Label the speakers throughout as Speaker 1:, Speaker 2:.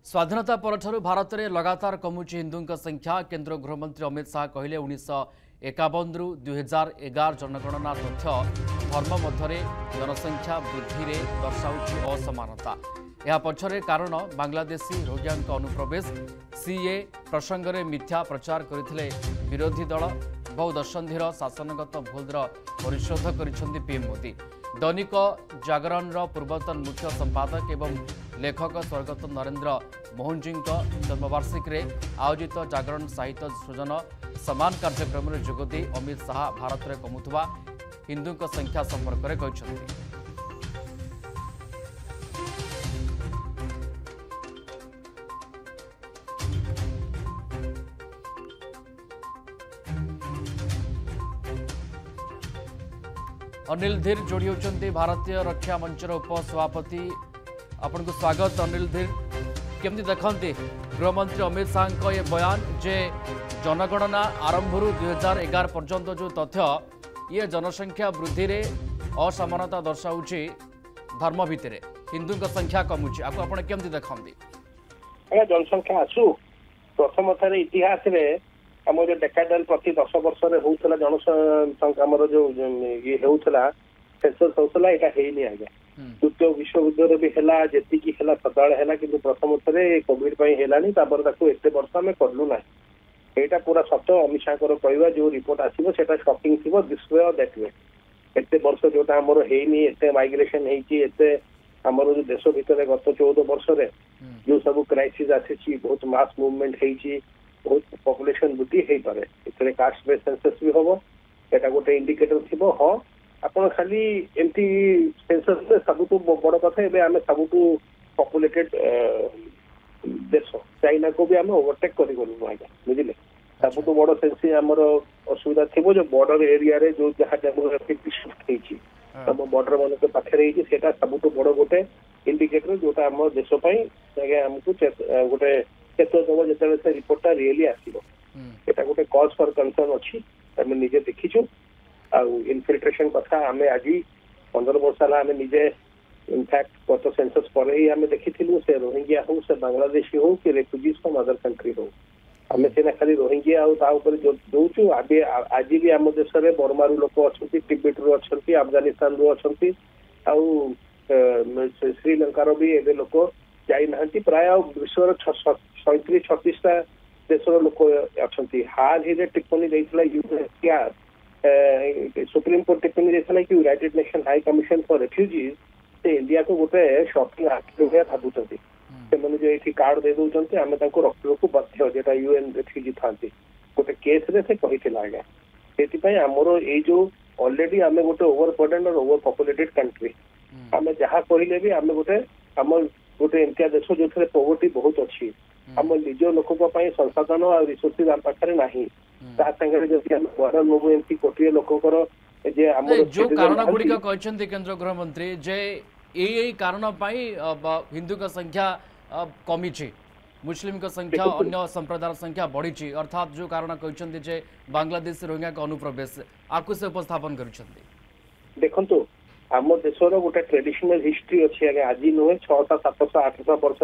Speaker 1: स्वाधीनता परठारु भारत में लगातार कमुची हिंदू संख्या। केंद्र गृहमंत्री अमित शाह कहले 1951 रु 2011 जनगणना तथ्य धर्म मध्य जनसंख्या वृद्धि में दर्शाऊँ असमानता। यह पछरे कारण बांग्लादेशी रोहिंग्या अनुप्रवेश सीए प्रसंग में मिथ्या प्रचार करते विरोधी दल। बहु दशंधीर शासनगत भूलर परिशोध कर पीएम मोदी। दैनिक जागरण पूर्वतन मुख्य संपादक एवं लेखक स्वर्गत नरेंद्र मोहन जी जन्मवार्षिकी में आयोजित जागरण साहित्य सृजन समान कार्यक्रम में जोगदे अमित शाह भारत में कमुवा हिंदू संख्या संपर्क में कहते। अनिल धीर जोड़ी होती भारतीय रक्षा मंचर उपसभापति। आपन को स्वागत अनिल धीर। केमती देखते गृहमंत्री अमित शाह का ये बयान जे जनगणना आरंभ 2011 पर्यंत जो तथ्य ये जनसंख्या वृद्धि रे असमानता दर्शाऊ धर्म भितर हिंदू संख्या कमुची आपड़ केमती देखते
Speaker 2: जनसंख्या आसू प्रथम थर इतिहास आम जो डेकाडाल प्रति 10 वर्ष होता जनसंख्या जो ये होता सेंसस होता यहाँ है आज्ञा। द्वितीय विश्वयुद्ध भी है जी सदा है कि प्रथम थे कोविड है एत वर्ष आम कलु ना यहाँ पूरा सत अमित शाह कहवा जो रिपोर्ट आसो से शॉकिंग थी दिस वे देखिए एत वर्ष जोटा आमर है माइग्रेशन होते आमर जो देश भितर गत 14 वर्ष जो सब क्राइसिस आसी बहुत मास मुवमेंट हो बहुत पॉपुलेशन वृद्धि हो पाए इतने कास्ट बेस सेंसस भी हम एटा गोटे इंडिकेटर थी। हाँ आपड़ खाली एमती सेंसस सबुठ बड़ कथा एवं आम सबुठ पॉपुलेटेड देश चाइना को भी आम ओवरटेक करूँ आज्ञा बुझे सबुठ बड़ सेंस आमर असुविधा थी जो बॉर्डर एरिया रे जो जहाँ डेमोग्राफिक शिफ्ट होती बॉर्डर मान के पाखे सबुठ बड़ गोटे इंडिकेटर जोटा आम देशपाई आमको गोटे क्षेत्र दब जो से रिपोर्टा रियली आसो एटा गोटे कज फॉर कंसर्न अच्छी आम निजे देखीचु इनफिल्ट्रेशन कथा आम आज 15 वर्ष है आम निजे इनफैक्ट गत सेंसस पर ही आम देखी से रोहिंग्या हो से बांग्लादेशी हो कि रेफ्यूजीज फ्रॉम अदर कंट्री हो आम सीना खाली रोहिंग्या दौचु आज भी आम देश में बर्मा लोक अच्छा तिब्बत रु अच्छा अफगानिस्तान रु अच्छा श्रीलंकार भी एवं लोक जाना प्राय विश्वर 37-36टा देशर लोक अच्छा हाल ही टिप्पणी देता सुप्रीम कोर्ट टिप्पणी देता कि United nation high commission for refugees से इंडिया को गोटे शॉपिंग आर्टिकल भावुं से जो ये कार्ड दे दौरान आम रखा बाध्य जोटा यूएन रेफ्यूजी था गोटे केस रे से कही आज्ञा से आमर ये जो ऑलरेडी आम गोटे ओवर बर्डन और ओवर पॉपुलेटेड कंट्री आम जहाँ कहले भी आम गोटे आम गोटे एमतिया देश जो पॉवर्टी बहुत अच्छी आम निज लोक संसाधन और रिसोर्सेज आम पाखे ना बर्डर नबू एमती कोटी लोकर
Speaker 1: जो कारण गुड़िक कहते केंद्र गृहमंत्री जे यही कारण हिंदू संख्या कमी मुस्लिम संख्या अन्य संप्रदाय संख्या बढ़ी अर्थात जो कारण कहते बांग्लादेश रोहिंग्या अनुप्रवेश आपको से उपस्थापन कर
Speaker 2: देखु आम देशर गोटे ट्रेडिशनल हिस्ट्री अच्छी आगे आज नुहे 600 700 800 वर्ष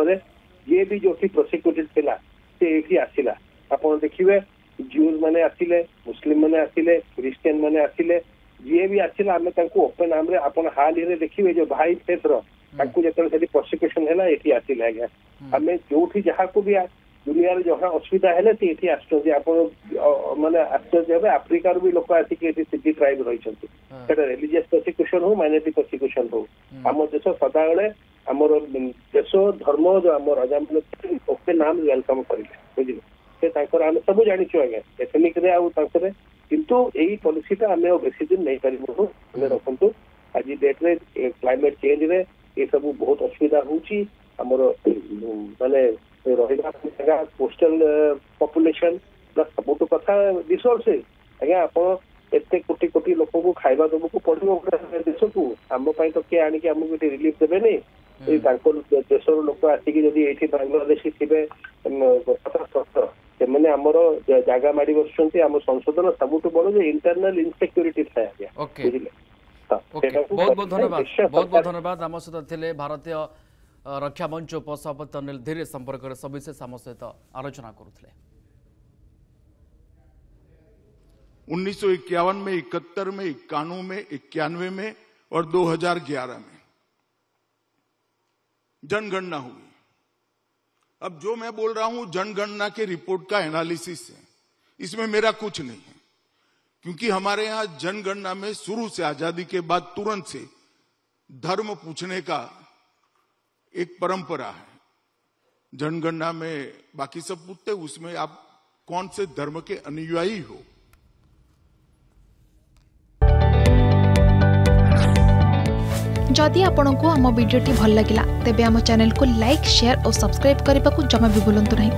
Speaker 2: ये भी जो प्रोसिक्यूटेड थिला से ये आसिला आपन देखिए ज्यूज माने आसिले मुस्लिम माने आसिले क्रिश्चियन माने आसिले ये भी आसिला आम ओपन आम आपन हाल ही देखिए जो भाई फेस जो प्रोसिक्यूशन है ये आसिले आज्ञा आम जो जहाँ को भी दुनिया जहाँ असुविधा है ये आप माने आश्चर्य हे आफ्रिकार भी लोक आसिक सिटी ट्राइब रही रिलीजियस प्रोसिक्यूशन हो माइनॉरिटी प्रोसिक्यूशन हो आम देश सदाबले आमर देश धर्म जो आम राजा मैंने ओपन नाम वेलकम करेंगे बुझे से आम सब जाचु आज्ञा एथनिक किंतु यही पॉलिसीटा आम बेसी दिन नहीं पारू आम रखु आज डेट रे क्लाइमेट चेंज रे ये सब बहुत असुविधा होमर माने रहा कोस्टल पॉपुलेशन प्लस सब कथा रिसोर्सेज आज्ञा आप एत कोटी कोटी लोक को खाଇବା दबू पड़ो देश को आम तो किए आणिक आमको ये रिलीफ देवे देशर लोक आसिक ये बांग्लादेशी थे से आमर जगह माड़ी बस आम संशोधन सबुठ बड़ जो इंटरनल इनसेक्यूरीटी था बुझे
Speaker 1: बहुत बहुत धन्यवाद आम सहित थे भारतीय रक्षा मंच उपसभापति अनिल धीरे संपर्क में सविशेष आम सहित आलोचना करुले।
Speaker 3: 1951 में, 71 में, 91 में, 91 में और 2011 में जनगणना हुई। अब जो मैं बोल रहा हूं जनगणना के रिपोर्ट का एनालिसिस है, इसमें मेरा कुछ नहीं है, क्योंकि हमारे यहां जनगणना में शुरू से आजादी के बाद तुरंत से धर्म पूछने का एक परंपरा है। जनगणना में बाकी सब पूछते, उसमें आप कौन से धर्म के अनुयायी हो।
Speaker 4: जदि आपंक आम भिडी भल लगा तेब आम चैनल को लाइक, शेयर और सब्सक्राइब करने को जमा भी भूलु नहीं।